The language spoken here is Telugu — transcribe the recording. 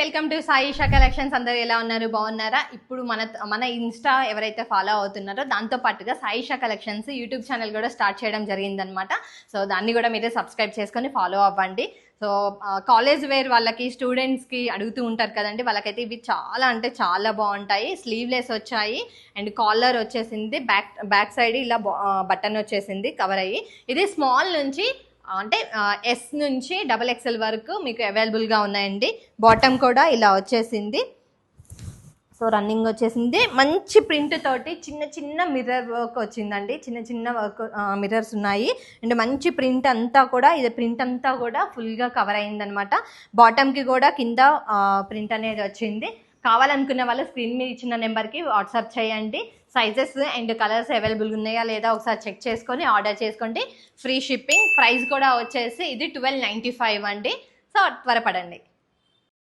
Welcome to Saisha collections. అందరూ ఎలా ఉన్నారు? బాగున్నారా? ఇప్పుడు మన ఇన్స్టా ఎవరైతే ఫాలో అవుతున్నారో దాంతో పాటుగా సాయిషా కలెక్షన్స్ యూట్యూబ్ ఛానల్ కూడా స్టార్ట్ చేయడం జరిగిందనమాట. సో దాన్ని కూడా మీరే సబ్స్క్రైబ్ చేసుకొని ఫాలో అవ్వండి. సో కాలేజ్ వేర్ వాళ్ళకి, స్టూడెంట్స్కి అడుగుతూ ఉంటారు కదండి, వాళ్ళకైతే ఇవి చాలా అంటే చాలా బాగుంటాయి. స్లీవ్లెస్ వచ్చాయి అండ్ కాలర్ వచ్చేసింది, బ్యాక్ సైడ్ ఇలా బటన్ వచ్చేసింది కవర్ అయ్యి. ఇది స్మాల్ నుంచి అంటే ఎస్ నుంచి XXL వరకు మీకు అవైలబుల్గా ఉన్నాయండి. బాటమ్ కూడా ఇలా వచ్చేసింది. సో రన్నింగ్ వచ్చేసింది, మంచి ప్రింట్ తోటి చిన్న చిన్న మిర్రర్ వర్క్ వచ్చిందండి. చిన్న చిన్న వర్క్ మిర్రర్స్ ఉన్నాయి అండ్ మంచి ప్రింట్ అంతా కూడా, ఇది ప్రింట్ అంతా కూడా ఫుల్గా కవర్ అయిందనమాట. బాటమ్కి కూడా కింద ప్రింట్ అనేది వచ్చింది. కావాలనుకున్న వాళ్ళు స్క్రీన్ మీద ఇచ్చిన నెంబర్కి వాట్సాప్ చేయండి. సైజెస్ అండ్ కలర్స్ అవైలబుల్ ఉన్నాయా లేదా ఒకసారి చెక్ చేసుకొని ఆర్డర్ చేసుకోండి. Free shipping. ప్రైస్ కూడా వచ్చేసి ఇది 1295 అండి. సో త్వరపడండి.